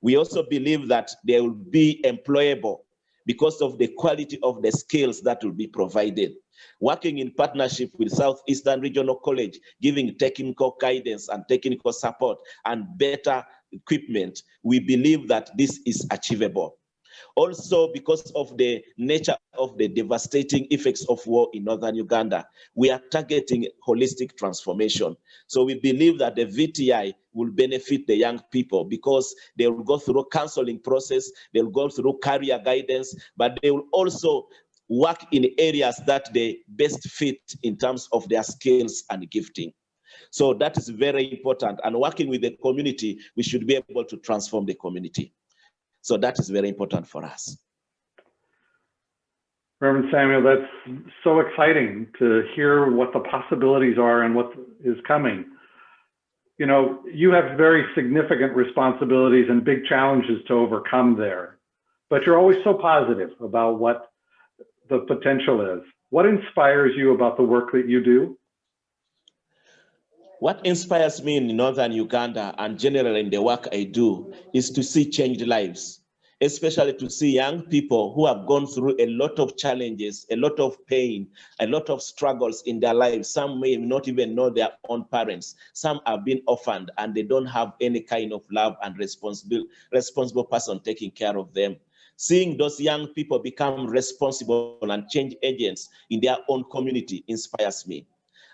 We also believe that they will be employable because of the quality of the skills that will be provided. Working in partnership with Southeastern Regional College, giving technical guidance and technical support and better equipment, we believe that this is achievable. Also, because of the nature of the devastating effects of war in Northern Uganda, we are targeting holistic transformation. So we believe that the VTI will benefit the young people because they will go through a counseling process, they will go through career guidance, but they will also work in areas that they best fit in terms of their skills and gifting. So that is very important. And working with the community, we should be able to transform the community. So that is very important for us. Reverend Samuel, that's so exciting to hear what the possibilities are and what is coming. You know, you have very significant responsibilities and big challenges to overcome there, but you're always so positive about what the potential is. What inspires you about the work that you do? What inspires me in Northern Uganda and generally in the work I do is to see changed lives, especially to see young people who have gone through a lot of challenges, a lot of pain, a lot of struggles in their lives. Some may not even know their own parents. Some have been orphaned and they don't have any kind of love and responsible person taking care of them. Seeing those young people become responsible and change agents in their own community inspires me.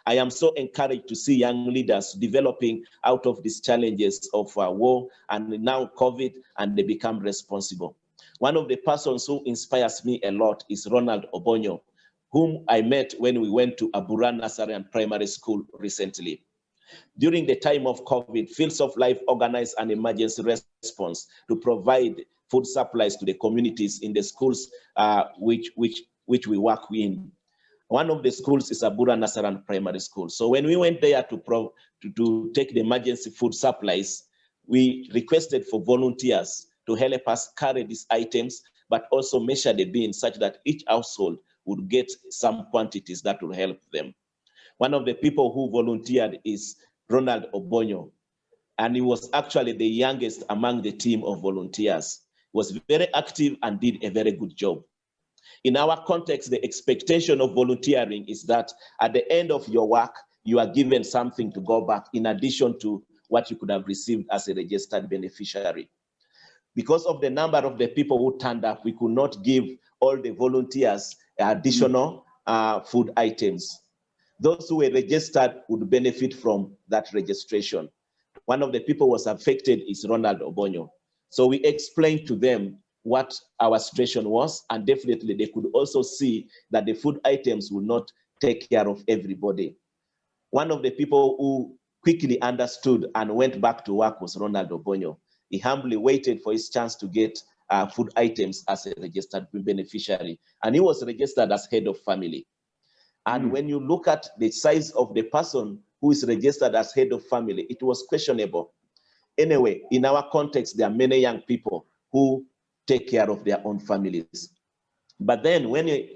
I am so encouraged to see young leaders developing out of these challenges of war and now COVID, and they become responsible. One of the persons who inspires me a lot is Ronald Obonyo, whom I met when we went to Abura Nursery Primary School recently. During the time of COVID, Fields of Life organized an emergency response to provide food supplies to the communities in the schools which we work in. One of the schools is Abura Nasaran Primary School. So when we went there to take the emergency food supplies, we requested for volunteers to help us carry these items, but also measure the bins such that each household would get some quantities that will help them. One of the people who volunteered is Ronald Obonyo, and he was actually the youngest among the team of volunteers. He was very active and did a very good job. In our context, the expectation of volunteering is that at the end of your work, you are given something to go back in addition to what you could have received as a registered beneficiary. Because of the number of the people who turned up, we could not give all the volunteers additional food items. Those who were registered would benefit from that registration. One of the people who was affected is Ronald Obonyo. So we explained to them what our situation was, and definitely they could also see that the food items will not take care of everybody. One of the people who quickly understood and went back to work was Ronald Obonyo. He humbly waited for his chance to get food items as a registered beneficiary, and he was registered as head of family. And when you look at the size of the person who is registered as head of family, it was questionable. Anyway, in our context, there are many young people who take care of their own families. But then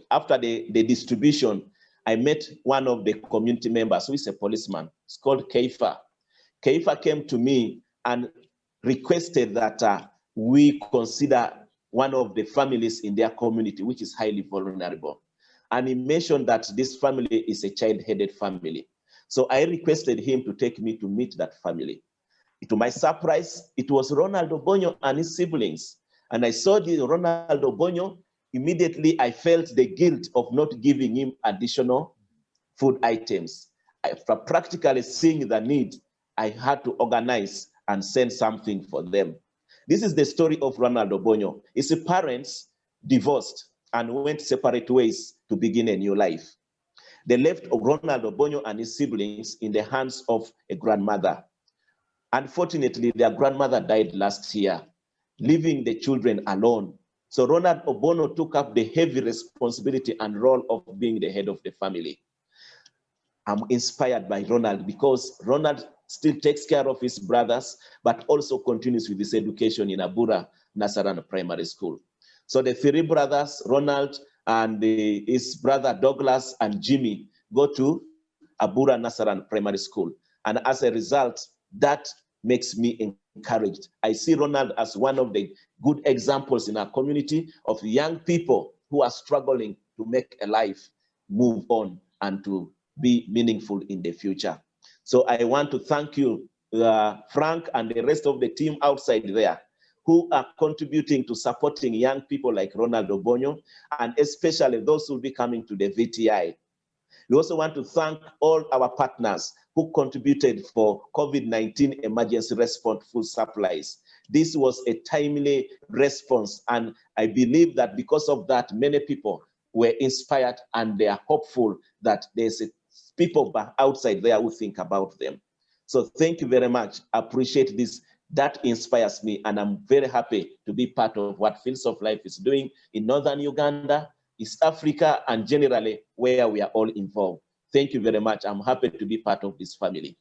after the distribution, I met one of the community members who is a policeman. It's called Keifa. Keifa came to me and requested that we consider one of the families in their community, which is highly vulnerable. And he mentioned that this family is a child-headed family. So I requested him to take me to meet that family. To my surprise, it was Ronald Obonyo and his siblings. And I saw the Ronald Obonyo, immediately I felt the guilt of not giving him additional food items. After practically seeing the need, I had to organize and send something for them. This is the story of Ronald Obonyo. His parents divorced and went separate ways to begin a new life. They left Ronald Obonyo and his siblings in the hands of a grandmother. Unfortunately, their grandmother died last year, leaving the children alone. So Ronald Obonyo took up the heavy responsibility and role of being the head of the family. I'm inspired by Ronald because Ronald still takes care of his brothers, but also continues with his education in Abura Nasaran Primary School. So the three brothers, Ronald and his brother Douglas and Jimmy, go to Abura Nasaran Primary School. And as a result, that makes me encouraged. I see Ronald as one of the good examples in our community of young people who are struggling to make a life, move on, and to be meaningful in the future. So I want to thank you, Frank, and the rest of the team outside there who are contributing to supporting young people like Ronald Obonyo, and especially those who will be coming to the VTI. We also want to thank all our partners who contributed for COVID-19 emergency response food supplies. This was a timely response, and I believe that because of that, many people were inspired and they are hopeful that there's a people outside there who think about them. So thank you very much. I appreciate this. That inspires me, and I'm very happy to be part of what Fields of Life is doing in Northern Uganda, East Africa, and generally where we are all involved. Thank you very much. I'm happy to be part of this family.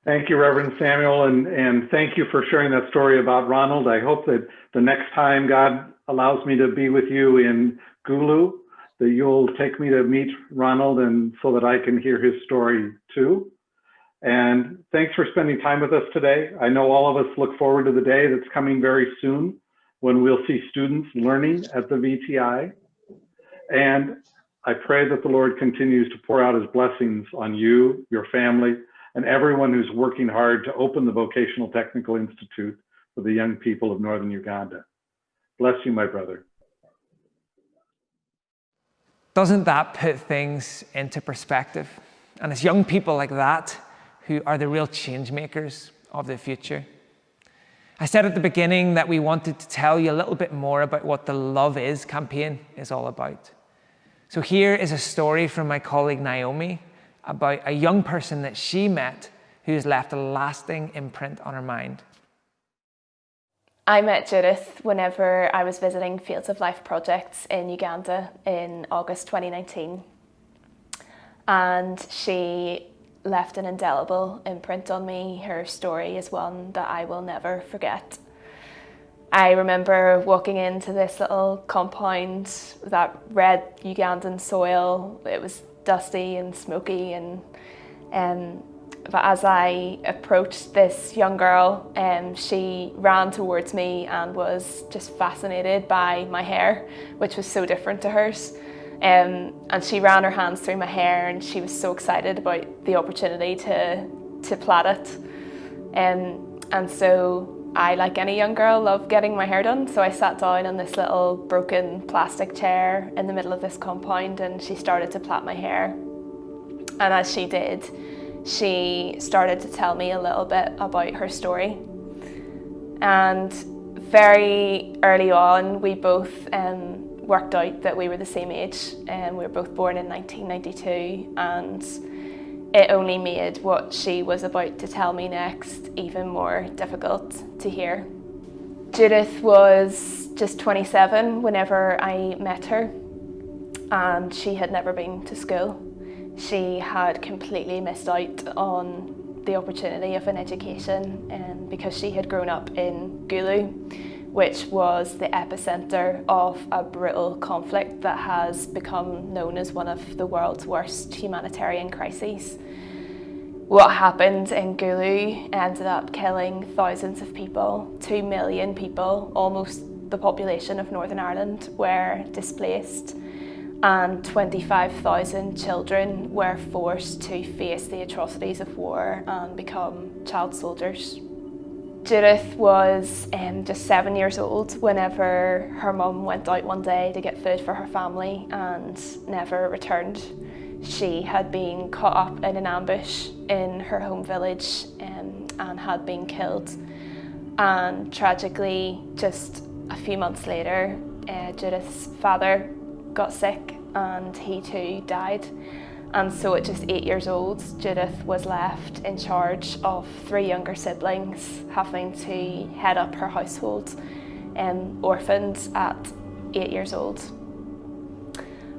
Thank you, Reverend Samuel, and thank you for sharing that story about Ronald. I hope that the next time God allows me to be with you in Gulu, that you'll take me to meet Ronald, and so that I can hear his story too. And thanks for spending time with us today. I know all of us look forward to the day that's coming very soon when we'll see students learning at the VTI. And I pray that the Lord continues to pour out his blessings on you, your family, and everyone who's working hard to open the Vocational Technical Institute for the young people of Northern Uganda. Bless you, my brother. Doesn't that put things into perspective? And it's young people like that who are the real change makers of the future. I said at the beginning that we wanted to tell you a little bit more about what the Love Is campaign is all about. So here is a story from my colleague Naomi about a young person that she met who has left a lasting imprint on her mind. I met Judith whenever I was visiting Fields of Life projects in Uganda in August 2019. And she left an indelible imprint on me. Her story is one that I will never forget. I remember walking into this little compound, that red Ugandan soil. It was dusty and smoky, but as I approached this young girl, she ran towards me and was just fascinated by my hair, which was so different to hers. And she ran her hands through my hair, and she was so excited about the opportunity to plait it. And so I, like any young girl, love getting my hair done. So I sat down on this little broken plastic chair in the middle of this compound, and she started to plait my hair. And as she did, she started to tell me a little bit about her story. And very early on, we both worked out that we were the same age, and we were both born in 1992, and it only made what she was about to tell me next even more difficult to hear. Judith was just 27 whenever I met her, and she had never been to school. She had completely missed out on the opportunity of an education, because she had grown up in Gulu, which was the epicenter of a brutal conflict that has become known as one of the world's worst humanitarian crises. What happened in Gulu ended up killing thousands of people. 2 million people, almost the population of Northern Ireland, were displaced, and 25,000 children were forced to face the atrocities of war and become child soldiers. Judith was just 7 years old whenever her mum went out one day to get food for her family and never returned. She had been caught up in an ambush in her home village and had been killed. And tragically, just a few months later, Judith's father got sick and he too died. And so at just 8 years old, Judith was left in charge of 3 younger siblings, having to head up her household, orphaned at 8 years old.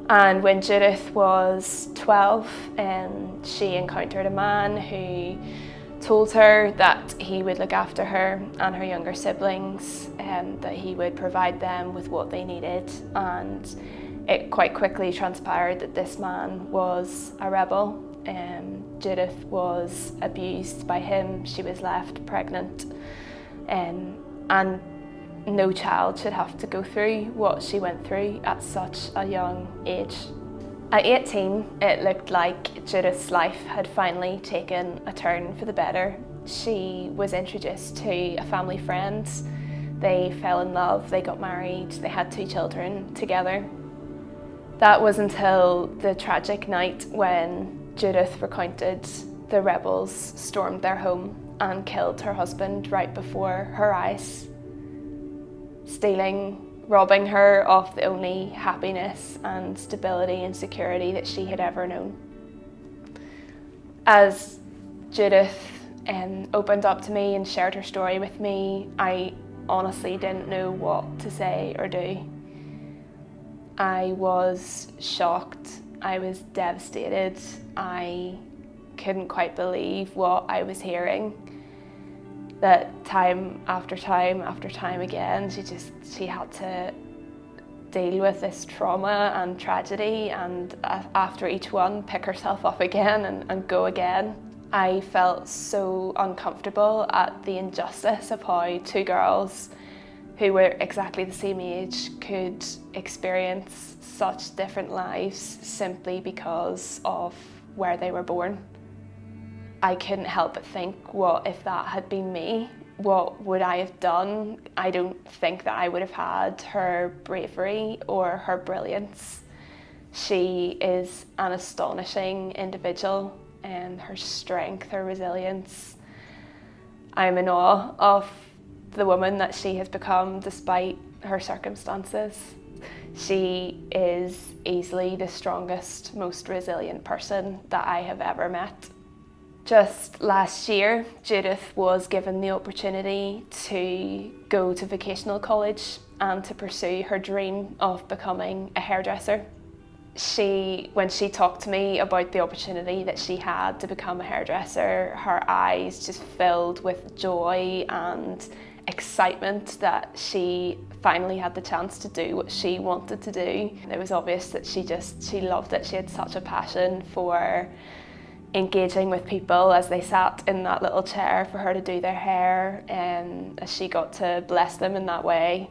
And when Judith was 12, she encountered a man who told her that he would look after her and her younger siblings, that he would provide them with what they needed. And it quite quickly transpired that this man was a rebel. Judith was abused by him. She was left pregnant, and no child should have to go through what she went through at such a young age. At 18, it looked like Judith's life had finally taken a turn for the better. She was introduced to a family friend. They fell in love, they got married, they had 2 children together. That was until the tragic night when Judith recounted the rebels stormed their home and killed her husband right before her eyes, robbing her of the only happiness and stability and security that she had ever known. As Judith opened up to me and shared her story with me, I honestly didn't know what to say or do. I was shocked, I was devastated, I couldn't quite believe what I was hearing. That time after time after time again, she had to deal with this trauma and tragedy, and after each one pick herself up again and go again. I felt so uncomfortable at the injustice of how two girls who were exactly the same age could experience such different lives simply because of where they were born. I couldn't help but think, what if that had been me? What would I have done? I don't think that I would have had her bravery or her brilliance. She is an astonishing individual, and her strength, her resilience. I'm in awe of the woman that she has become despite her circumstances. She is easily the strongest, most resilient person that I have ever met. Just last year, Judith was given the opportunity to go to vocational college and to pursue her dream of becoming a hairdresser. When she talked to me about the opportunity that she had to become a hairdresser, her eyes just filled with joy and excitement that she finally had the chance to do what she wanted to do. It was obvious that she loved it. She had such a passion for engaging with people as they sat in that little chair for her to do their hair, and as she got to bless them in that way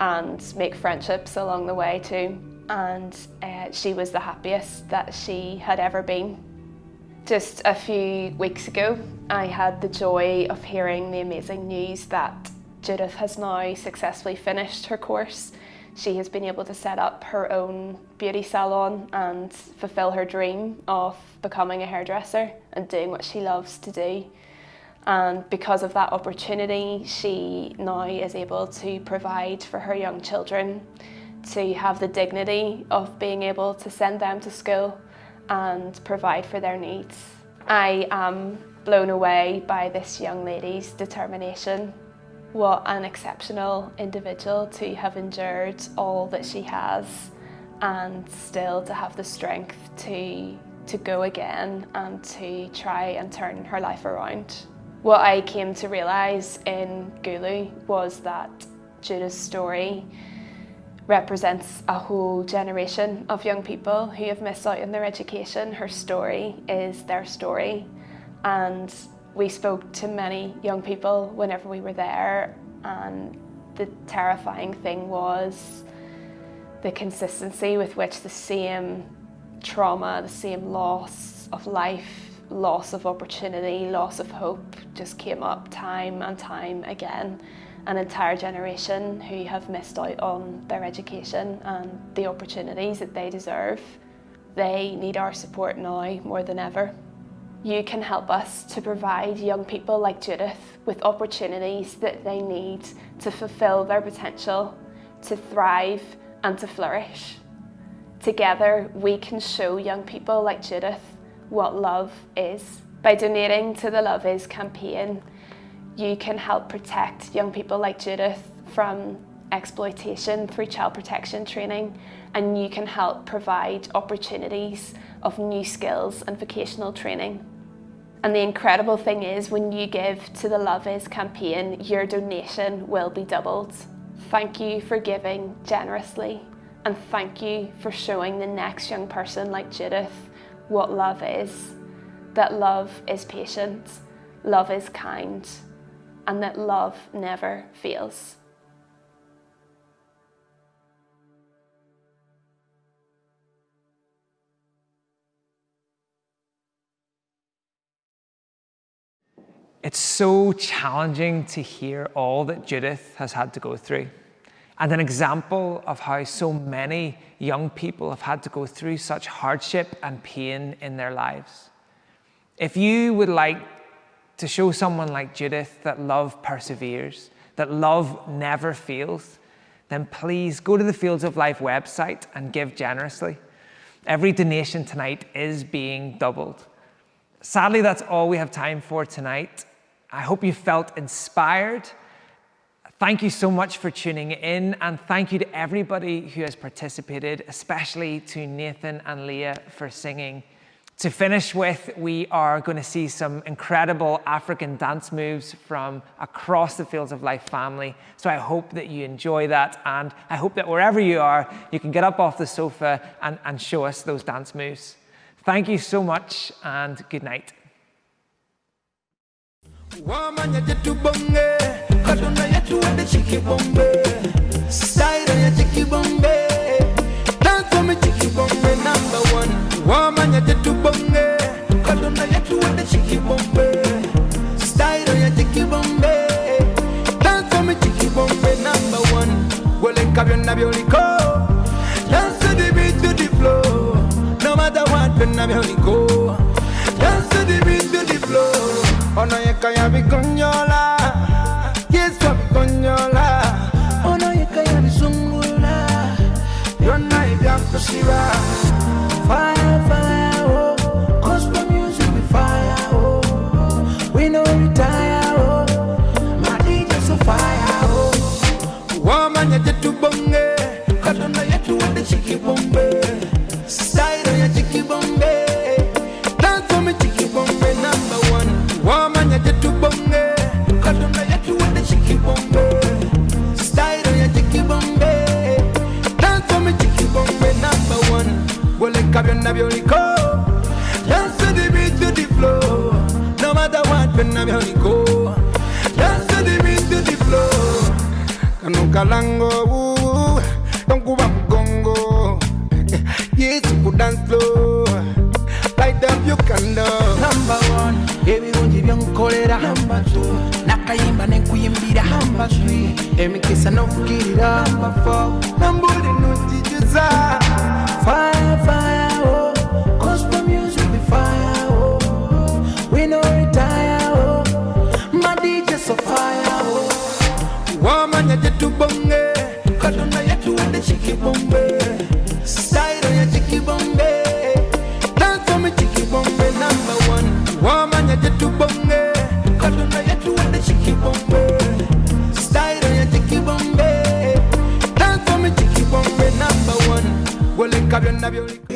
and make friendships along the way too. And she was the happiest that she had ever been. Just a few weeks ago, I had the joy of hearing the amazing news that Judith has now successfully finished her course. She has been able to set up her own beauty salon and fulfill her dream of becoming a hairdresser and doing what she loves to do. And because of that opportunity, she now is able to provide for her young children, to have the dignity of being able to send them to school and provide for their needs. I am blown away by this young lady's determination. What an exceptional individual to have endured all that she has and still to have the strength to go again and to try and turn her life around. What I came to realise in Gulu was that Judith's story represents a whole generation of young people who have missed out on their education. Her story is their story, and we spoke to many young people whenever we were there, and the terrifying thing was the consistency with which the same trauma, the same loss of life, loss of opportunity, loss of hope just came up time and time again. An entire generation who have missed out on their education and the opportunities that they deserve. They need our support now more than ever. You can help us to provide young people like Judith with opportunities that they need to fulfill their potential, to thrive and to flourish. Together, we can show young people like Judith what love is. By donating to the Love Is campaign, you can help protect young people like Judith from exploitation through child protection training, and you can help provide opportunities of new skills and vocational training. And the incredible thing is, when you give to the Love Is campaign, your donation will be doubled. Thank you for giving generously, and thank you for showing the next young person like Judith what love is. That love is patient, love is kind, and that love never fails. It's so challenging to hear all that Judith has had to go through, and an example of how so many young people have had to go through such hardship and pain in their lives. If you would like to show someone like Judith that love perseveres, that love never fails, then please go to the Fields of Life website and give generously. Every donation tonight is being doubled. Sadly, that's all we have time for tonight. I hope you felt inspired. Thank you so much for tuning in, and thank you to everybody who has participated, especially to Nathan and Leah for singing. To finish with, we are going to see some incredible African dance moves from across the Fields of Life family. So I hope that you enjoy that, and I hope that wherever you are, you can get up off the sofa and show us those dance moves. Thank you so much, and good night. Wamanya jetu bonge, kaduna yetu wende chiki bombe. Style ya chiki bombe, dance for me chiki bombe #1. Wamanya jetu bonge, kaduna yetu wende chiki bombe. Style ya chiki bombe, dance for me chiki bombe #1. Wole kabyo na bioliko, dance to the beat to the flow. No matter what, when na bioliko, dance to the beat to the flow. Ono yeka ya bikonyola, yes wa bikonyola. Ono yeka ya bisungula, yona ibya kusiba. Fire, fire, oh, gospel music be fire, oh. We no retire, oh, my DJ so fire, oh. Wamanya jetu bonge, kadona yetu wende chiki bombe. Style ya chiki bombe, dance for me chiki bombe #1. Wamanya jetu bonge, kaduna yetu wende chiki bombe. Style ya chiki bombe, dance for me chiki bombe #1. Wole kabyo na bioliko, dance to the beat to the flow. No matter what, when na bioliko, dance to the beat to the flow. Kanuka lango, donkuba mgongo. Yes, you could dance slow. Light up your candle. #1, ebirungi byonkolera. #2, nakayimba nenkuyimbira. #3, emikisa n'okukirira. #4, nambuli nunjijuza. Fire, fire, oh, gospel music be fire, oh. We no retire, oh, my DJ so fire, oh. Wamanya jetu bonge, kaduna yetu wende chiki bombe. Style ya chiki bombe, dance for me chiki bombe #1. Wamanya jetu bonge, kaduna yetu wende chiki bombe. Style ya chiki bombe, dance for me chiki bombe #1. Wole kabyo na bioliko.